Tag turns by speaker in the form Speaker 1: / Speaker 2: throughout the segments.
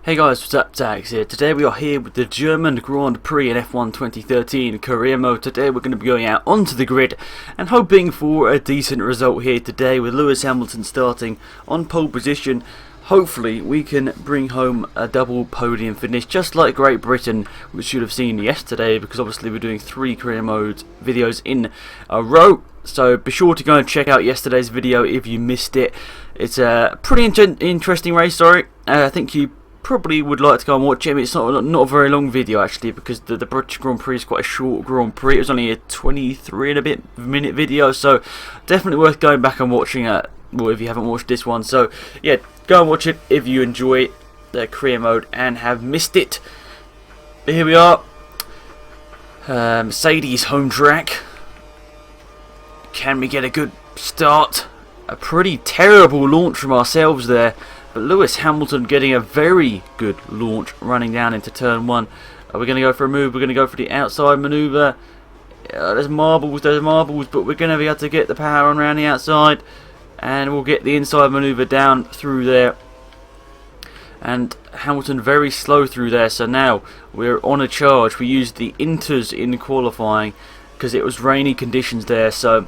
Speaker 1: Hey guys, what's up? Tags here. Today we are here with the German Grand Prix in F1 2013 career mode. Today we're going to be going out onto the grid and hoping for a decent result here today with Lewis Hamilton starting on pole position. Hopefully we can bring home a double podium finish just like Great Britain, which you should have seen yesterday, because obviously we're doing 3 career mode videos in a row. So be sure to go and check out yesterday's video if you missed it. It's a pretty interesting race, I think you probably would like to go and watch it. It's not a very long video actually, because the British Grand Prix is quite a short Grand Prix. It was only a 23 and a bit minute video, so definitely worth going back and watching it. Well, if you haven't watched this one, so yeah, go and watch it if you enjoy the career mode and have missed it. But here we are, Mercedes home track. Can we get a good start? A pretty terrible launch from ourselves there. But Lewis Hamilton getting a very good launch running down into turn 1. Are we going to go for a move? We're going to go for the outside manoeuvre. There's marbles, but we're going to be able to get the power on around the outside. And we'll get the inside manoeuvre down through there. And Hamilton very slow through there. So now we're on a charge. We used the inters in qualifying because it was rainy conditions there. So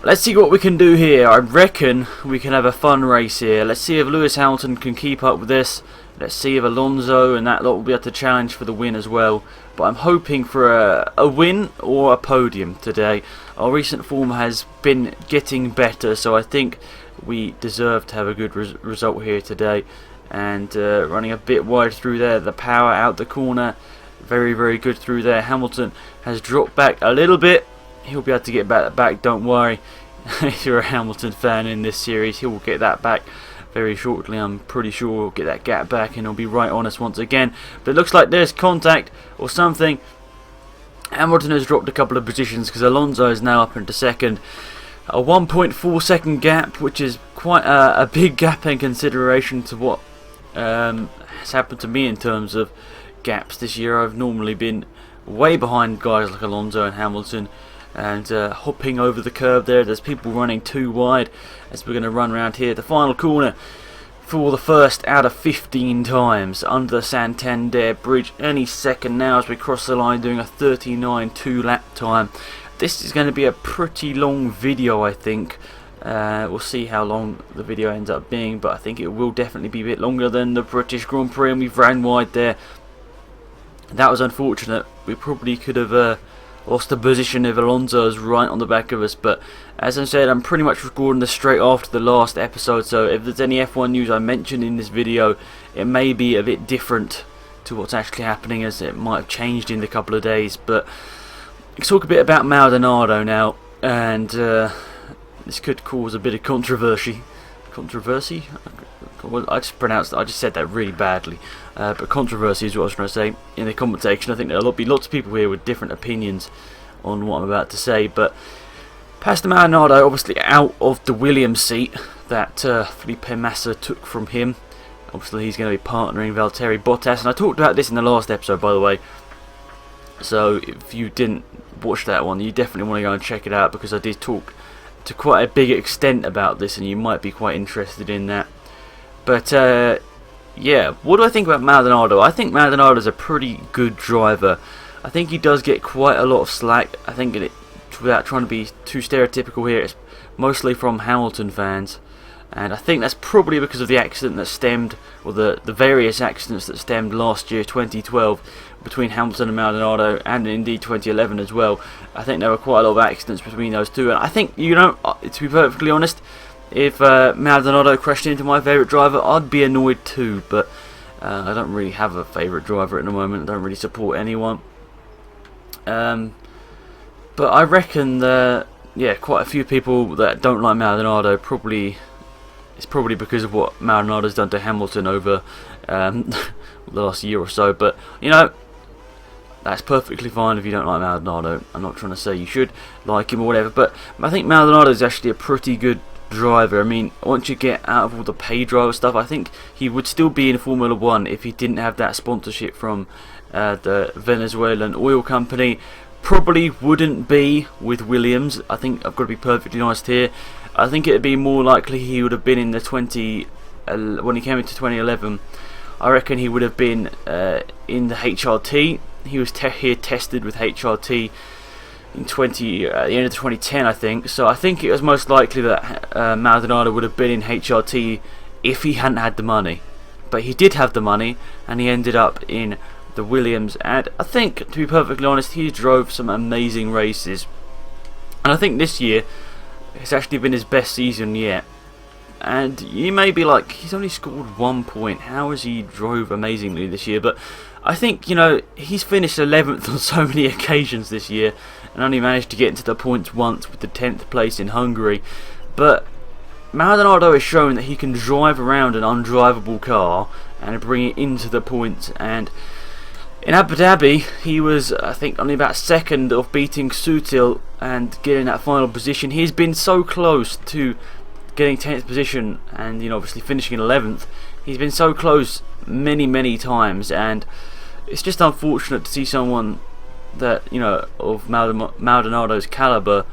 Speaker 1: let's see what we can do here. I reckon we can have a fun race here. Let's see if Lewis Hamilton can keep up with this. Let's see if Alonso and that lot will be able to challenge for the win as well. But I'm hoping for a win or a podium today. Our recent form has been getting better, so I think we deserve to have a good result here today. And running a bit wide through there, the power out the corner. Very, very good through there. Hamilton has dropped back a little bit. He'll be able to get back, don't worry. If you're a Hamilton fan in this series, he will get that back very shortly. I'm pretty sure we'll get that gap back and he'll be right on us once again. But it looks like there's contact or something. Hamilton has dropped a couple of positions because Alonso is now up into second. A 1.4 second gap, which is quite a big gap in consideration to what has happened to me in terms of gaps this year. I've normally been way behind guys like Alonso and Hamilton. And hopping over the curb there's people running too wide as we're going to run around here. The final corner for the first out of 15 times under the Santander Bridge. Any second now as we cross the line, doing a 39.2 lap time. This is going to be a pretty long video, I think. We'll see how long the video ends up being, but I think it will definitely be a bit longer than the British Grand Prix, and we've ran wide there. That was unfortunate. We probably could have lost the position if Alonso's right on the back of us, but as I said, I'm pretty much recording this straight after the last episode, so if there's any F1 news I mentioned in this video, it may be a bit different to what's actually happening, as it might have changed in a couple of days. But let's talk a bit about Maldonado now, and this could cause a bit of controversy. I just said that really badly, but controversy is what I was trying to say in the comment section. I think there'll be lots of people here with different opinions on what I'm about to say. But Pastor Maldonado obviously out of the Williams seat that Felipe Massa took from him. Obviously he's going to be partnering Valtteri Bottas, and I talked about this in the last episode, by the way. So if you didn't watch that one, you definitely want to go and check it out, because I did talk to quite a big extent about this, and you might be quite interested in that. But yeah, what do I think about Maldonado? I think Maldonado's a pretty good driver. I think he does get quite a lot of slack. I think without trying to be too stereotypical here, it's mostly from Hamilton fans. And I think that's probably because of the accident that stemmed, or the various accidents that stemmed last year, 2012, between Hamilton and Maldonado, and indeed 2011 as well. I think there were quite a lot of accidents between those two. And I think, you know, to be perfectly honest, if Maldonado crashed into my favourite driver, I'd be annoyed too. But I don't really have a favourite driver at the moment. I don't really support anyone. But I reckon that, yeah, quite a few people that don't like Maldonado it's probably because of what Maldonado's done to Hamilton over the last year or so. But, you know, that's perfectly fine if you don't like Maldonado. I'm not trying to say you should like him or whatever, but I think Maldonado is actually a pretty good driver. I mean, once you get out of all the pay driver stuff, I think he would still be in Formula 1 if he didn't have that sponsorship from the Venezuelan oil company. Probably wouldn't be with Williams. I think I've got to be perfectly honest here. I think it would be more likely he would have been in the when he came into 2011 I reckon he would have been in the HRT. He was here tested with HRT in at the end of 2010, I think. So I think it was most likely that Maldonado would have been in HRT if he hadn't had the money. But he did have the money, and he ended up in the Williams. And I think, to be perfectly honest, he drove some amazing races. And I think this year it's actually been his best season yet. And you may be like, he's only scored 1 point. How has he drove amazingly this year? But I think, you know, he's finished 11th on so many occasions this year and only managed to get into the points once with the 10th place in Hungary. But Maldonado has shown that he can drive around an undrivable car and bring it into the points. And in Abu Dhabi, he was, I think, only about second of beating Sutil and getting that final position. He's been so close to getting 10th position and, you know, obviously finishing in 11th. He's been so close many times, and it's just unfortunate to see someone that, you know, of Maldonado's caliber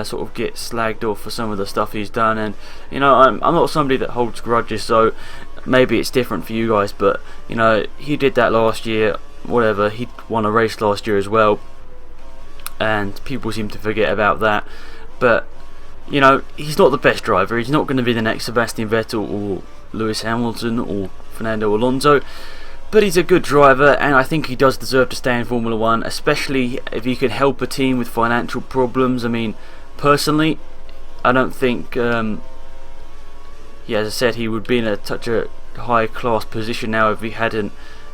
Speaker 1: sort of get slagged off for some of the stuff he's done. And, you know, I'm not somebody that holds grudges, so maybe it's different for you guys, but, you know, he did that last year. Whatever, he won a race last year as well, and people seem to forget about that. But, you know, he's not the best driver. He's not going to be the next Sebastian Vettel or Lewis Hamilton or Fernando Alonso, but he's a good driver, and I think he does deserve to stay in Formula 1, especially if he can help a team with financial problems. I mean, personally, I don't think as I said, he would be in such a high class position now if he hadn't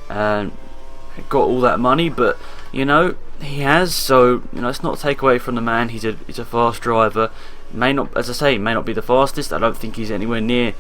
Speaker 1: got all that money, but, you know, he has. So, you know, let's not take away from the man. He's a fast driver. May not, as I say, may not be the fastest. I don't think he's anywhere near.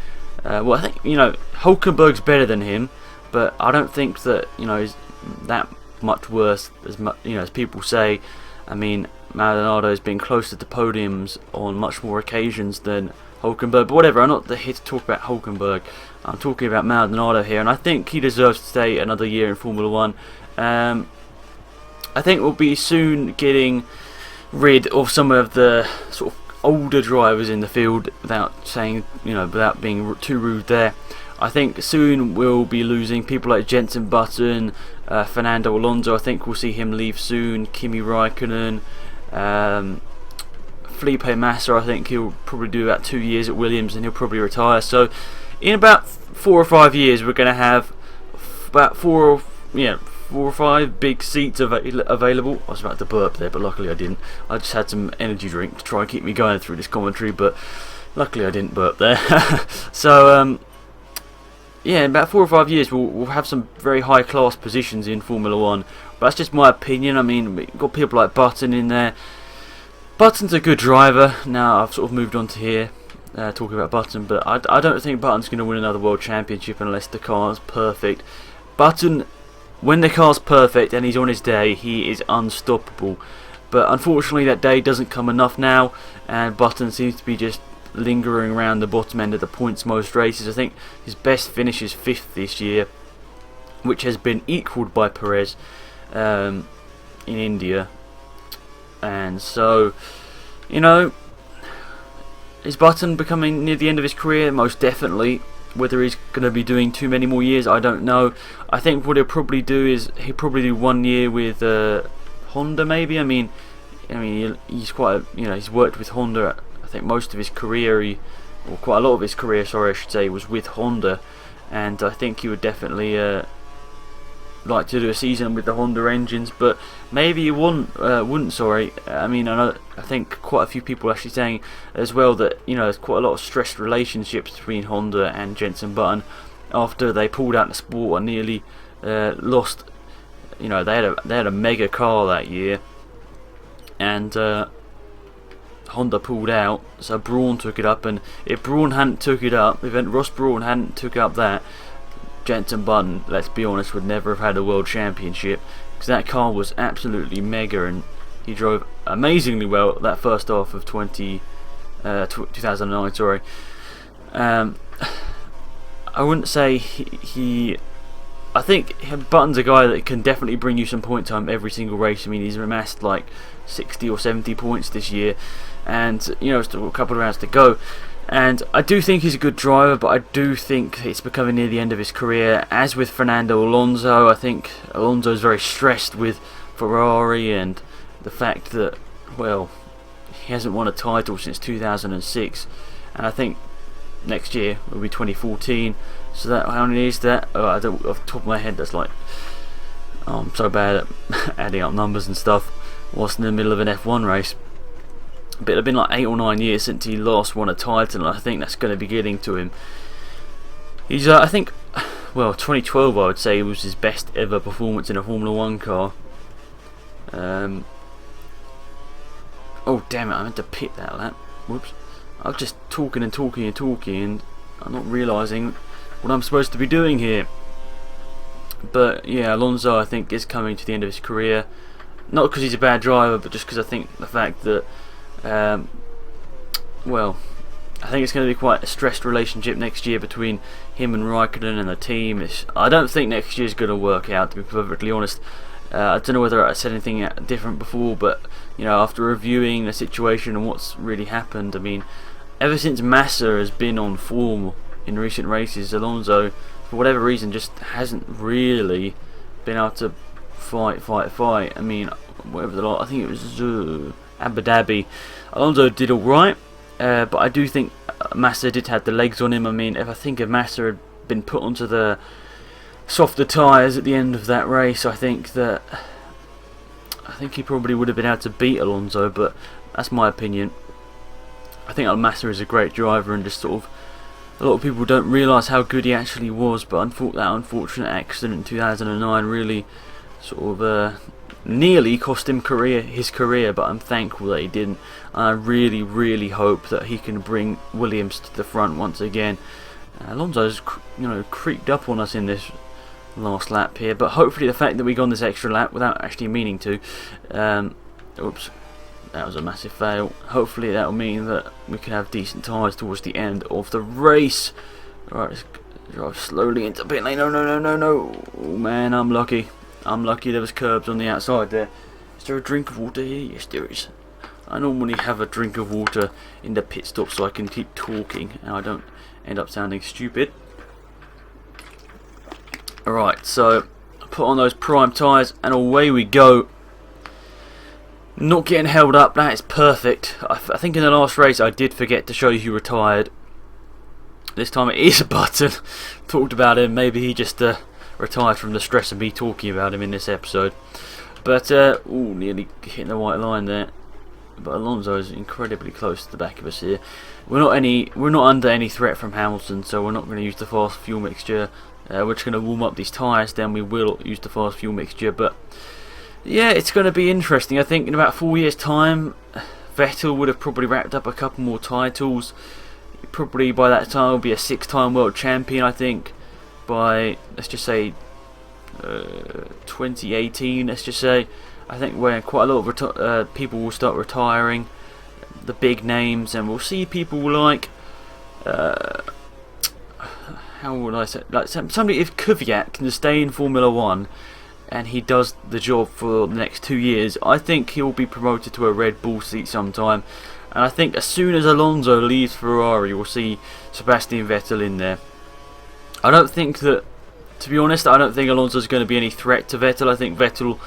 Speaker 1: Well, I think, you know, Hulkenberg's better than him, but I don't think that, you know, he's that much worse as as people say. I mean, Maldonado's been closer to podiums on much more occasions than Hulkenberg. But whatever, I'm not here to talk about Hulkenberg. I'm talking about Maldonado here, and I think he deserves to stay another year in Formula 1. I think we'll be soon getting rid of some of the sort of older drivers in the field, without saying, you know, without being too rude there. I think soon we'll be losing people like Jenson Button, Fernando Alonso. I think we'll see him leave soon. Kimi Raikkonen, Felipe Massa. I think he'll probably do about 2 years at Williams and he'll probably retire. So in about 4 or 5 years, we're going to have about 4 or 5 big seats available. I was about to burp there, but luckily I didn't. I just had some energy drink to try and keep me going through this commentary, but luckily I didn't burp there. So yeah, in about 4 or 5 years we'll have some very high class positions in Formula 1. But that's just my opinion. I mean, we've got people like Button in there. Button's a good driver. Now I've sort of moved on to here, talking about Button, but I don't think Button's going to win another world championship unless the car's perfect. Button, when the car's perfect and he's on his day, he is unstoppable. But unfortunately that day doesn't come enough now, and Button seems to be just lingering around the bottom end of the points most races. I think his best finish is 5th this year, which has been equalled by Perez in India. And so, you know, is Button becoming near the end of his career? Most definitely. Whether he's going to be doing too many more years, I don't know. I think what he'll probably do is he'll probably do 1 year with Honda, maybe. I mean, he's quite he's worked with Honda. I think most of his career, or quite a lot of his career, sorry, I should say, was with Honda, and I think he would definitely like to do a season with the Honda engines. But maybe he wouldn't. Sorry, I mean, I think quite a few people are actually saying as well that, you know, there's quite a lot of stressed relationships between Honda and Jenson Button after they pulled out the sport and nearly lost. You know, they had a mega car that year, and Honda pulled out, so Brawn took it up. And if Brawn hadn't took it up, if Ross Brawn hadn't took up that, Jenson Button, let's be honest, would never have had a world championship, because that car was absolutely mega, and he drove amazingly well that first half of 2009. Sorry, I wouldn't say he. I think Button's a guy that can definitely bring you some point time every single race. I mean, he's amassed like 60 or 70 points this year, and, you know, still a couple of rounds to go. And I do think he's a good driver, but I do think it's becoming near the end of his career. As with Fernando Alonso, I think Alonso's very stressed with Ferrari and the fact that, well, he hasn't won a title since 2006, and I think next year will be 2014. So that, how many is that? Oh, I don't, off the top of my head, that's like, oh, I'm so bad at adding up numbers and stuff whilst in the middle of an F1 race. But it'll been like 8 or 9 years since he last won a title, and I think that's going to be getting to him. He's, I think, well, 2012 I would say was his best ever performance in a Formula 1 car. Oh damn it, I meant to pit that lap. Whoops. I'm just talking and talking and talking, and I'm not realising what I'm supposed to be doing here. But yeah, Alonso I think is coming to the end of his career. Not because he's a bad driver, but just because I think the fact that well, I think it's going to be quite a stressed relationship next year between him and Raikkonen and the team. I don't think next year is going to work out, to be perfectly honest. I don't know whether I said anything different before, but you know, after reviewing the situation and what's really happened, I mean, ever since Massa has been on form in recent races, Alonso, for whatever reason, just hasn't really been able to fight. I mean, whatever the lot, I think it was Abu Dhabi. Alonso did alright, but I do think Massa did have the legs on him. I mean, if Massa had been put onto the softer tyres at the end of that race, I think he probably would have been able to beat Alonso, but that's my opinion. I think Massa is a great driver, and just sort of a lot of people don't realise how good he actually was, but that unfortunate accident in 2009 really sort of nearly cost him his career, but I'm thankful that he didn't. I really hope that he can bring Williams to the front once again. Alonso's creeped up on us in this last lap here, but hopefully the fact that we got this extra lap without actually meaning to, oops, that was a massive fail. Hopefully that'll mean that we can have decent tyres towards the end of the race. Right, let's drive slowly into pit lane. No. Oh man, I'm lucky. There was curbs on the outside there. Is there a drink of water here? Yes, there is. I normally have a drink of water in the pit stop so I can keep talking and I don't end up sounding stupid. Alright, so put on those prime tyres and away we go. Not getting held up, that is perfect. I think in the last race I did forget to show you who retired. This time it is a Button. Talked about him, maybe he just retired from the stress of me talking about him in this episode. But ooh, nearly hitting the white line there. But Alonso is incredibly close to the back of us here. We're not under any threat from Hamilton, so we're not going to use the fast fuel mixture. We're just going to warm up these tyres, then we will use the fast fuel mixture. But yeah, it's going to be interesting. I think in about 4 years' time, Vettel would have probably wrapped up a couple more titles. Probably by that time will be a 6-time world champion, I think. By, let's just say, 2018, let's just say. I think where quite a lot of people will start retiring, the big names, and we'll see people like, how would I say, like somebody, if Kvyat can stay in Formula 1 and he does the job for the next 2 years, I think he'll be promoted to a Red Bull seat sometime. And I think as soon as Alonso leaves Ferrari, we'll see Sebastian Vettel in there. I don't think that, to be honest, I don't think Alonso's going to be any threat to Vettel. I think Vettel's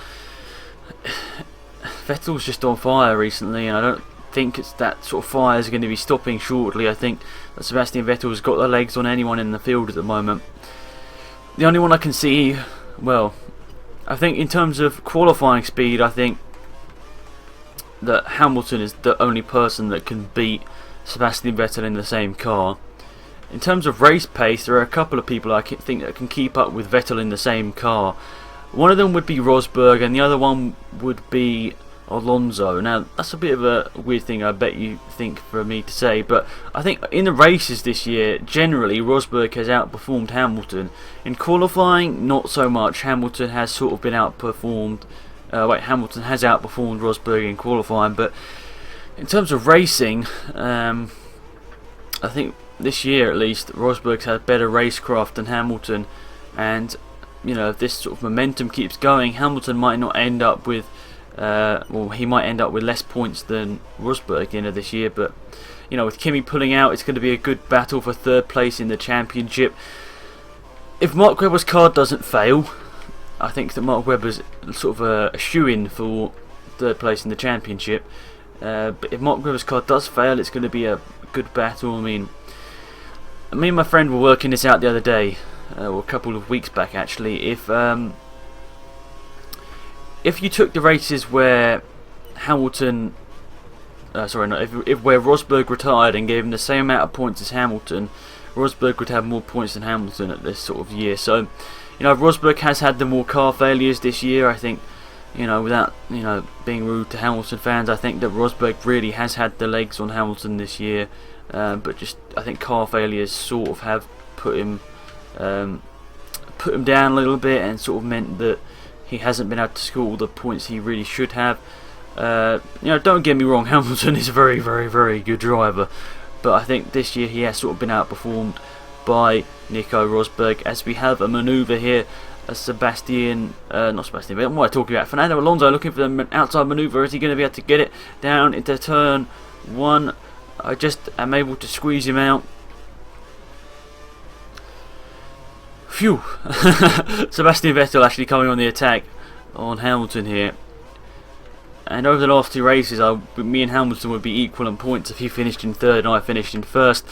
Speaker 1: just on fire recently, and I don't think it's that sort of fire is going to be stopping shortly. I think that Sebastian Vettel's got the legs on anyone in the field at the moment. The only one I can see, well, I think in terms of qualifying speed, I think that Hamilton is the only person that can beat Sebastian Vettel in the same car. In terms of race pace, there are a couple of people I think that can keep up with Vettel in the same car. One of them would be Rosberg, and the other one would be Alonso. Now, that's a bit of a weird thing, I bet you think, for me to say, but I think in the races this year, generally, Rosberg has outperformed Hamilton. In qualifying, not so much. Hamilton has sort of been outperformed. Hamilton has outperformed Rosberg in qualifying, but in terms of racing, I think this year at least, Rosberg's had better racecraft than Hamilton, and you know, if this sort of momentum keeps going, Hamilton might not end up with, he might end up with less points than Rosberg at the end of this year. But you know, with Kimi pulling out, it's going to be a good battle for third place in the championship. If Mark Webber's car doesn't fail, I think that Mark Webber's sort of a shoe-in for third place in the championship. But if Mark Webber's car does fail, it's going to be a good battle. I mean, me and my friend were working this out the other day, or a couple of weeks back actually. If you took the races where Hamilton, if where Rosberg retired and gave him the same amount of points as Hamilton, Rosberg would have more points than Hamilton at this sort of year. So, you know, Rosberg has had the more car failures this year. I think, you know, without, you know, being rude to Hamilton fans, I think that Rosberg really has had the legs on Hamilton this year. But just, I think car failures sort of have put him down a little bit, and sort of meant that he hasn't been able to score all the points he really should have. You know, don't get me wrong, Hamilton is a very, very, very good driver, but I think this year he has sort of been outperformed by Nico Rosberg, as we have a manoeuvre here. Not Sebastian, but what am I talking about? Fernando Alonso looking for the outside manoeuvre. Is he going to be able to get it down into turn 1? I just am able to squeeze him out. Phew! Sebastian Vettel actually coming on the attack on Hamilton here. And over the last 2 races, me and Hamilton would be equal in points if he finished in 3rd and I finished in 1st.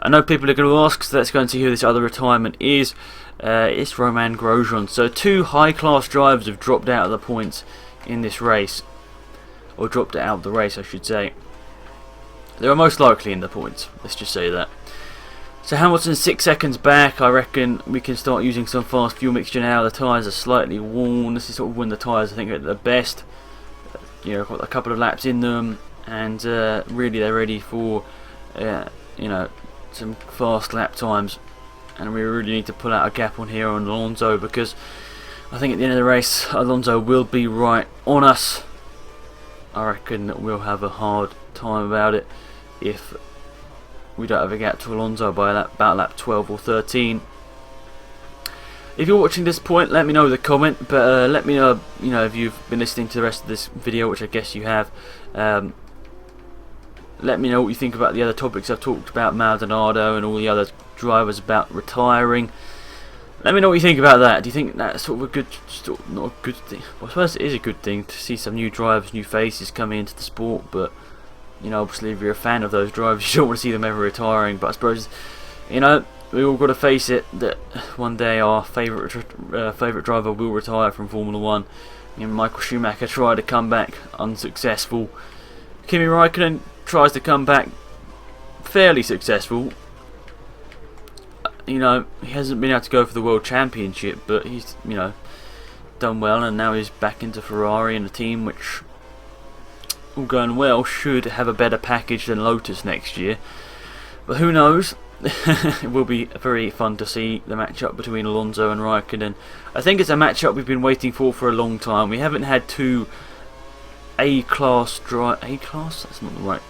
Speaker 1: I know people are going to ask, so let's go and see who this other retirement is. It's Romain Grosjean. So 2 high-class drivers have dropped out of the points in this race. Or dropped out of the race, I should say. They were most likely in the points, let's just say that. So Hamilton's 6 seconds back. I reckon we can start using some fast fuel mixture now. The tyres are slightly worn. This is sort of when the tyres, I think, are at their best. You know, got a couple of laps in them, and really they're ready for you know, some fast lap times. And we really need to pull out a gap on here on Alonso, because I think at the end of the race Alonso will be right on us. I reckon that we'll have a hard time about it if we don't have a gap to Alonso by about lap 12 or 13. If you're watching this point, let me know in the comment, but let me know, you know, if you've been listening to the rest of this video, which I guess you have. Let me know what you think about the other topics I've talked about, Maldonado and all the other drivers about retiring. Let me know what you think about that. Do you think that's sort of a good, not a good thing? Well, I suppose it is a good thing to see some new drivers, new faces coming into the sport, but, you know, obviously if you're a fan of those drivers, you don't want to see them ever retiring. But I suppose, you know, we all got to face it that one day our favourite driver will retire from Formula 1. You know, Michael Schumacher tried to come back, unsuccessful. Kimi Raikkonen tries to come back, fairly successful. You know, he hasn't been able to go for the World Championship, but he's, you know, done well, and now he's back into Ferrari and a team which, all going well, should have a better package than Lotus next year. But who knows? It will be very fun to see the matchup between Alonso and Raikkonen. I think it's a matchup we've been waiting for a long time. We haven't had 2 A-class A-class? That's not the right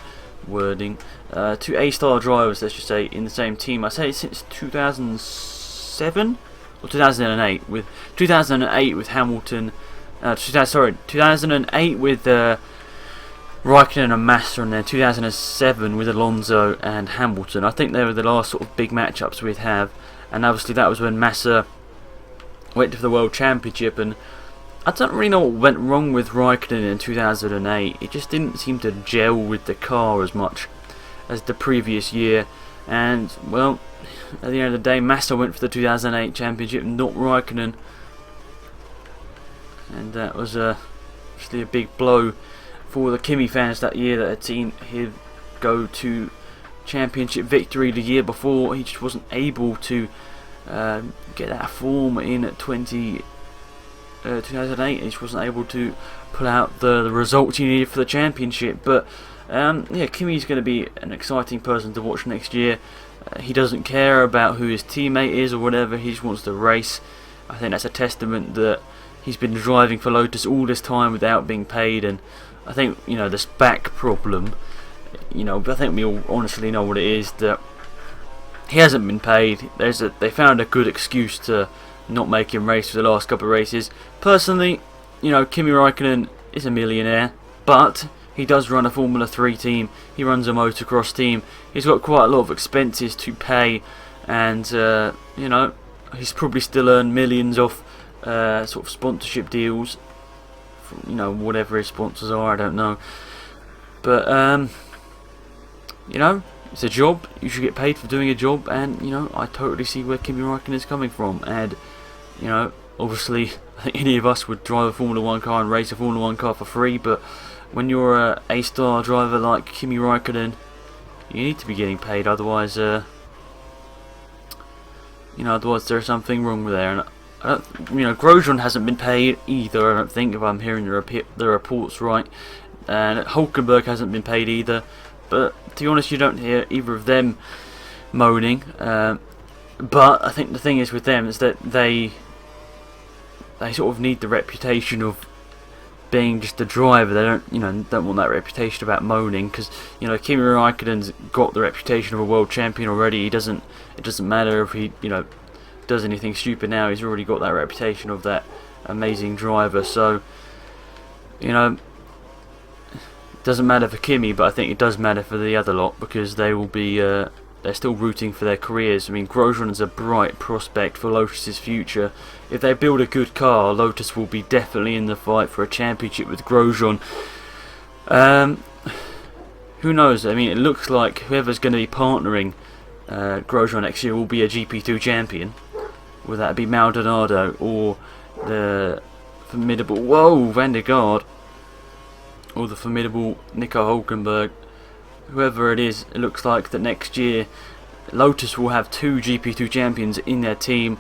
Speaker 1: wording. 2 A-star drivers, let's just say, in the same team. I say since 2007 or 2008 with 2008 with Hamilton. 2008 with Raikkonen and Massa, and then 2007 with Alonso and Hamilton. I think they were the last sort of big matchups we'd have, and obviously that was when Massa went to the World Championship, and I don't really know what went wrong with Raikkonen in 2008. It just didn't seem to gel with the car as much as the previous year, and well, at the end of the day, Massa went for the 2008 Championship, not Raikkonen, and that was actually a big blow for the Kimi fans that year that had seen him go to championship victory the year before. He just wasn't able to get that form in 2008. He just wasn't able to pull out the results he needed for the championship. But yeah, Kimi's going to be an exciting person to watch next year. He doesn't care about who his teammate is or whatever, he just wants to race. I think that's a testament that he's been driving for Lotus all this time without being paid, and I think, you know, this back problem, you know, I think we all honestly know what it is, that he hasn't been paid. They found a good excuse to not make him race for the last couple of races. Personally, you know, Kimi Raikkonen is a millionaire, but he does run a Formula 3 team, he runs a motocross team, he's got quite a lot of expenses to pay, and you know, he's probably still earned millions off sort of sponsorship deals, you know, whatever his sponsors are, I don't know. But you know, it's a job, you should get paid for doing a job, and you know, I totally see where Kimi Räikkönen is coming from. And you know, obviously I think any of us would drive a Formula 1 car and race a Formula 1 car for free, but when you're a A-star driver like Kimi Räikkönen, you need to be getting paid, otherwise you know, otherwise there's something wrong with there. And I don't, you know, Grosjean hasn't been paid either, I don't think, if I'm hearing the reports right, and Hulkenberg hasn't been paid either. But to be honest, you don't hear either of them moaning. But I think the thing is with them is that they sort of need the reputation of being just a driver. They don't, you know, don't want that reputation about moaning, because you know, Kimi Räikkönen's got the reputation of a world champion already. It doesn't matter if he, you know, does anything stupid now. He's already got that reputation of that amazing driver. So you know, it doesn't matter for Kimi, but I think it does matter for the other lot, because they will be they're still rooting for their careers. I mean, Grosjean is a bright prospect for Lotus's future. If they build a good car, Lotus will be definitely in the fight for a championship with Grosjean. Who knows? I mean, it looks like whoever's going to be partnering Grosjean next year will be a GP2 champion. Whether that be Maldonado or the formidable Van der Garde, or the formidable Nico Hulkenberg. Whoever it is, it looks like that next year Lotus will have 2 GP2 champions in their team.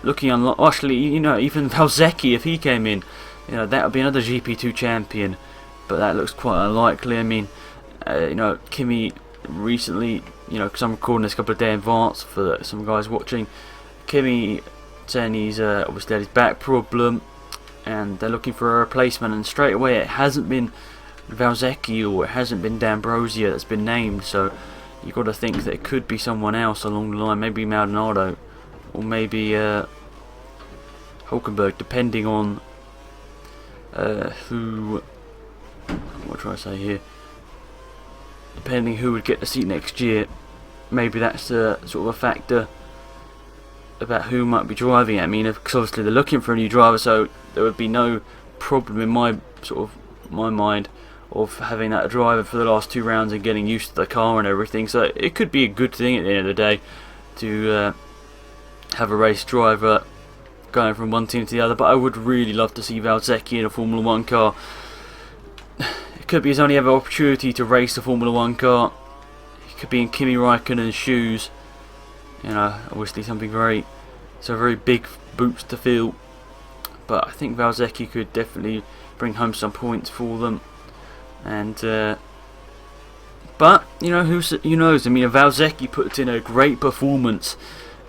Speaker 1: Looking unlikely, actually, you know, even Valsecchi, if he came in, you know, that would be another GP2 champion. But that looks quite unlikely. I mean, you know, Kimi recently, you know, because I'm recording this a couple of days in advance for some guys watching. Kimi saying he's obviously had his back problem, and they're looking for a replacement. And straight away, it hasn't been Valsecchi or it hasn't been D'Ambrosio that's been named, so you've got to think that it could be someone else along the line, maybe Maldonado or maybe Hulkenberg, depending on who, what try I say here, depending who would get the seat next year. Maybe that's sort of a factor about who might be driving it. I mean, because obviously they're looking for a new driver, so there would be no problem in my mind of having that driver for the last 2 rounds and getting used to the car and everything. So it could be a good thing at the end of the day to have a race driver going from one team to the other. But I would really love to see Valsecchi in a Formula 1 car. It could be his only ever opportunity to race a Formula 1 car. He could be in Kimi Räikkönen's shoes. You know, obviously it's a very big boots to fill. But I think Valsecchi could definitely bring home some points for them. And but you know, who knows? I mean, if Valsecchi puts in a great performance,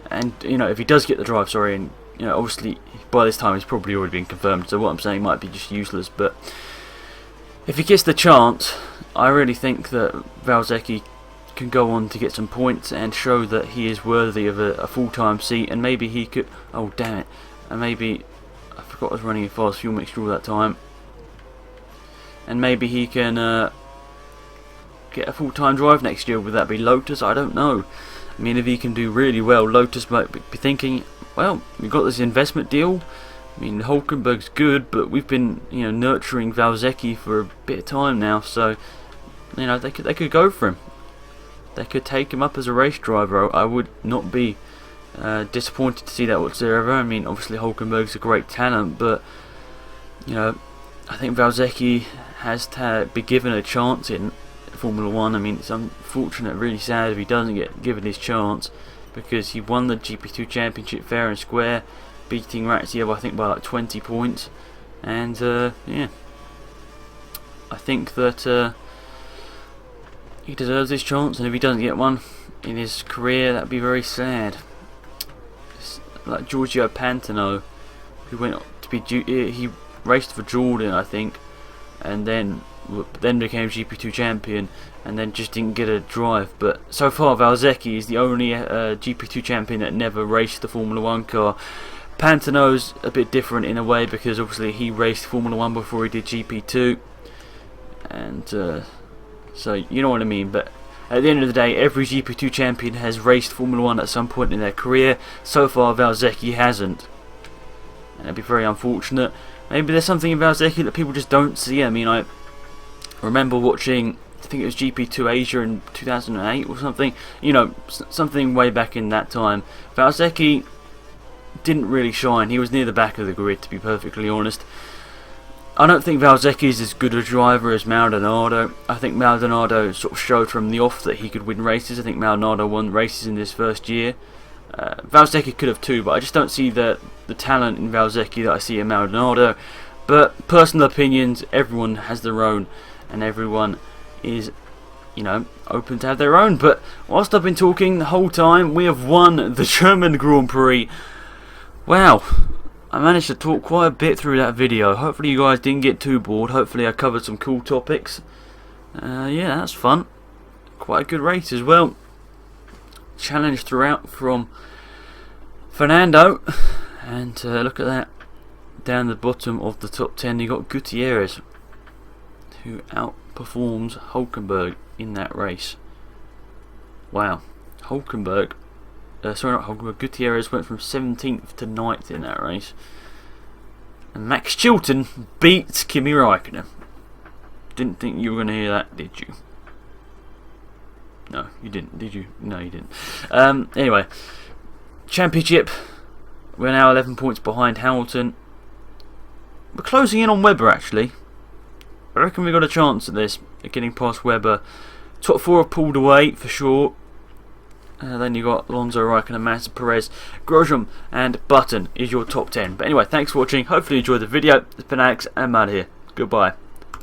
Speaker 1: and you know, if he does get the drive, and you know, obviously by this time he's probably already been confirmed, so what I'm saying might be just useless. But if he gets the chance, I really think that Valsecchi can go on to get some points and show that he is worthy of a full-time seat. And maybe he could, oh damn it, and maybe I forgot I was running a fast fuel mixture all that time. And maybe he can get a full-time drive next year. Would that be Lotus? I don't know. I mean, if he can do really well, Lotus might be thinking, well, we've got this investment deal. I mean, Hulkenberg's good, but we've been, you know, nurturing Valsecchi for a bit of time now. So, you know, they could go for him. They could take him up as a race driver. I would not be disappointed to see that whatsoever. I mean, obviously Hulkenberg's a great talent, but you know, I think Valsecchi has to be given a chance in Formula 1. I mean, it's unfortunate, really sad if he doesn't get given his chance, because he won the GP2 Championship fair and square, beating Razzia, I think, by like 20 points. And yeah, I think that he deserves his chance, and if he doesn't get one in his career, that'd be very sad. It's like Giorgio Pantano, who went to be he raced for Jordan, I think, and then became GP2 champion, and then just didn't get a drive. But so far, Valsecchi is the only GP2 champion that never raced the Formula 1 car. Pantano's a bit different in a way, because obviously he raced Formula 1 before he did GP2. and so you know what I mean. But at the end of the day, every GP2 champion has raced Formula 1 at some point in their career. So far, Valsecchi hasn't, and it'd be very unfortunate. Maybe there's something in Valsecchi that people just don't see. I mean, I remember watching, I think it was GP2 Asia in 2008 or something. You know, something way back in that time. Valsecchi didn't really shine. He was near the back of the grid, to be perfectly honest. I don't think Valsecchi is as good a driver as Maldonado. I think Maldonado sort of showed from the off that he could win races. I think Maldonado won races in this first year. Valsecchi could have too, but I just don't see the talent in Valsecchi that I see in Maldonado. But personal opinions, everyone has their own, and everyone is, you know, open to have their own. But whilst I've been talking the whole time, we have won the German Grand Prix. Wow, I managed to talk quite a bit through that video. Hopefully you guys didn't get too bored. Hopefully I covered some cool topics. Yeah, that's fun. Quite a good race as well. Challenge throughout from Fernando, and look at that, down the bottom of the top 10 you got Gutierrez, who outperforms Hulkenberg in that race. Wow, Gutierrez went from 17th to 9th in that race, and Max Chilton beats Kimi Räikkönen. Didn't think you were going to hear that, did you? No, you didn't, did you? No, you didn't. Anyway, championship, we're now 11 points behind Hamilton. We're closing in on Webber, actually. I reckon we've got a chance at this, at getting past Webber. Top 4 have pulled away, for sure. Then you got Alonso, Raikkonen, Massa, Perez, Grosjean, and Button is your top 10. But anyway, thanks for watching. Hopefully you enjoyed the video. It's been Alex, and I'm out of here. Goodbye.